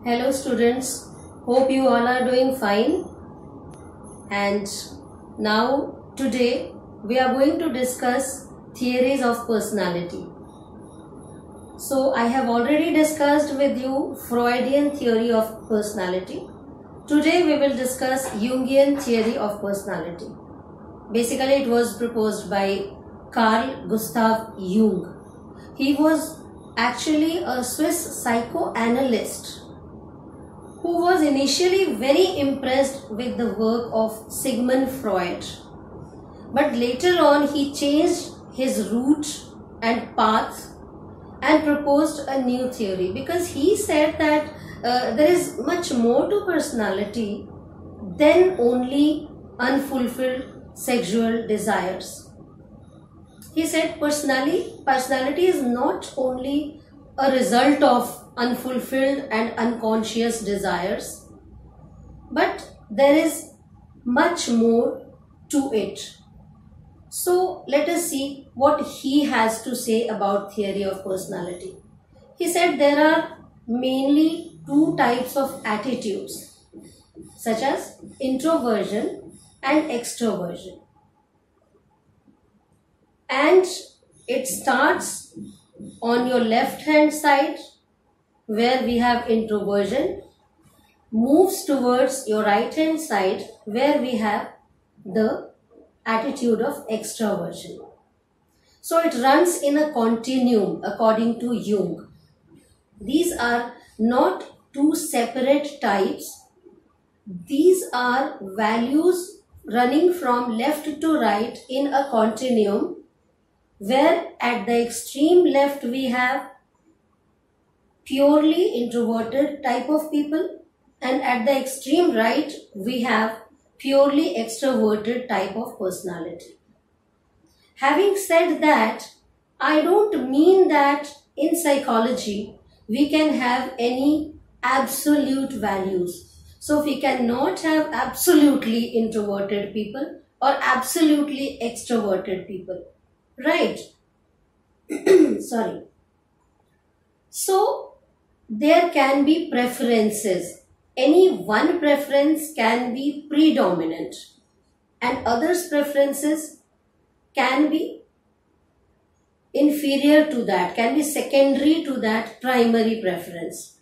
Hello students, hope you all are doing fine. And now today we are going to discuss theories of personality. So I have already discussed with you Freudian theory of personality. Today we will discuss Jungian theory of personality. Basically it was proposed by Carl Gustav Jung. He was actually a Swiss psychoanalyst who was initially very impressed with the work of Sigmund Freud. But later on he changed his route and path and proposed a new theory, because he said that there is much more to personality than only unfulfilled sexual desires. He said personality is not only a result of unfulfilled and unconscious desires, but there is much more to it. So let us see what he has to say about theory of personality. He said there are mainly two types of attitudes, such as introversion and extroversion. And it starts on your left hand side, where we have introversion, moves towards your right hand side, where we have the attitude of extroversion. So it runs in a continuum according to Jung. These are not two separate types. These are values running from left to right in a continuum, where at the extreme left we have purely introverted type of people, and at the extreme right we have purely extroverted type of personality. Having said that, I don't mean that in psychology we can have any absolute values. So we cannot have absolutely introverted people or absolutely extroverted people, right? Sorry. So there can be preferences. Any one preference can be predominant and others' preferences can be inferior to that, can be secondary to that primary preference,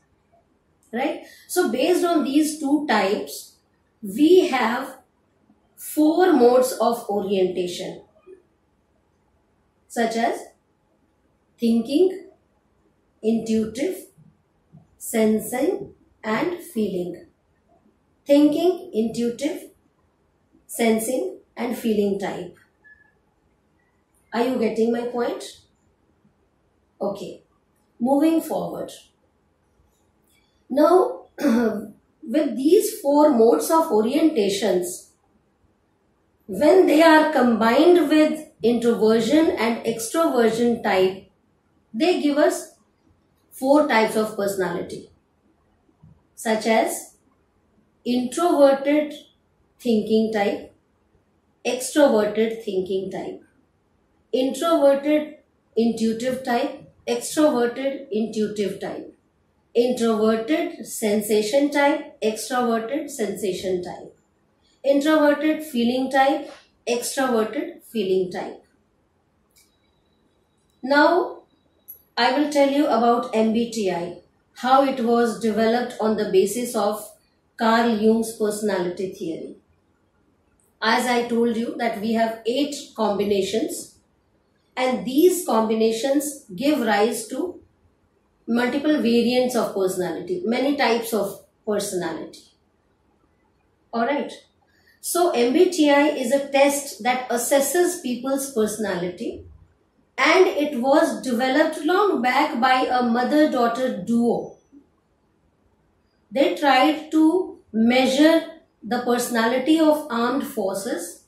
right? So based on these two types, we have four modes of orientation, such as thinking, intuitive, sensing and feeling. Thinking, intuitive, sensing and feeling type. Are you getting my point? Okay, moving forward. Now, with these four modes of orientations, when they are combined with introversion and extroversion type, they give us four types of personality, such as introverted thinking type, extroverted thinking type, introverted intuitive type, extroverted intuitive type, introverted sensation type, extroverted sensation type, introverted feeling type, extroverted feeling type. Now I will tell you about MBTI, how it was developed on the basis of Carl Jung's personality theory. As I told you that we have 8 combinations, and these combinations give rise to multiple variants of personality, many types of personality. Alright. So MBTI is a test that assesses people's personality, and it was developed long back by a mother-daughter duo. They tried to measure the personality of armed forces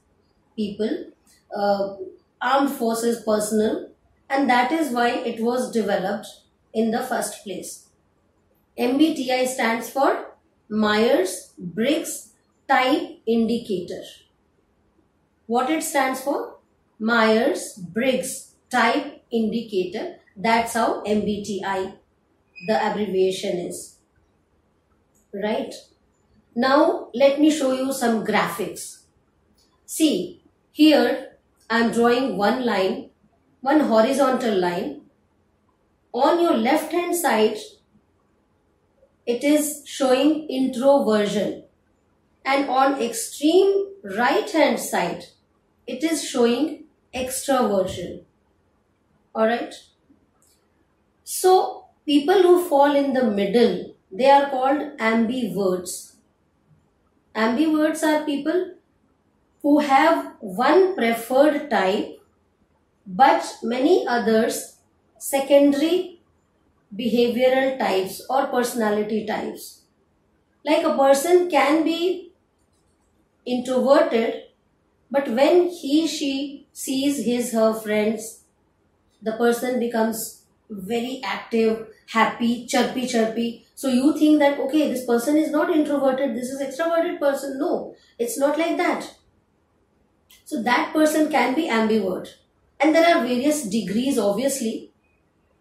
people, armed forces personnel, and that is why it was developed in the first place. MBTI stands for Myers-Briggs Type Indicator. What it stands for? Myers-Briggs Type Indicator. That's how MBTI, the abbreviation is. right? Now let me show you some graphics. See, here I am drawing one line, one horizontal line. On your left hand side, it is showing introversion, and on extreme right hand side, it is showing extraversion. Alright. So people who fall in the middle, they are called ambiverts. Ambiverts are people who have one preferred type but many others secondary behavioral types or personality types. Like a person can be introverted, but when she sees her friends, the person becomes very active, happy, chirpy. So you think that, okay, this person is not introverted, this is extroverted person. No, it's not like that. So that person can be ambivert. And there are various degrees, obviously,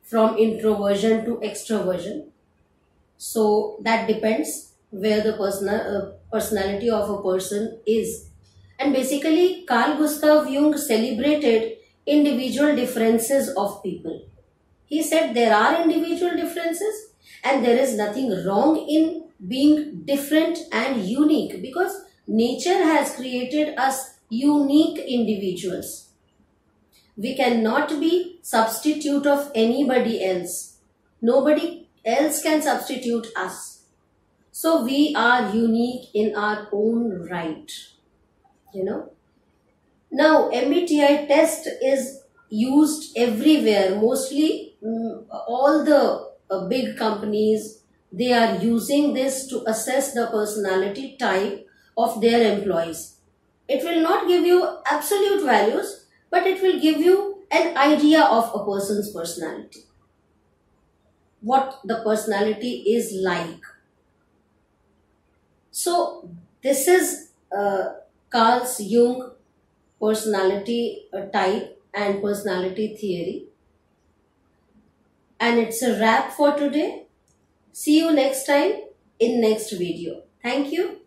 from introversion to extroversion. So that depends where the personality of a person is. And basically, Carl Gustav Jung celebrated individual differences of people. He said there are individual differences and there is nothing wrong in being different and unique, because nature has created us unique individuals. We cannot be substitute of anybody else. Nobody else can substitute us. So we are unique in our own right. Now MBTI test is used everywhere. Mostly all the big companies, they are using this to assess the personality type of their employees. It will not give you absolute values, but it will give you an idea of a person's personality, what the personality is like. So this is Carl Jung personality type and personality theory. And it's a wrap for today. See you next time in next video. Thank you.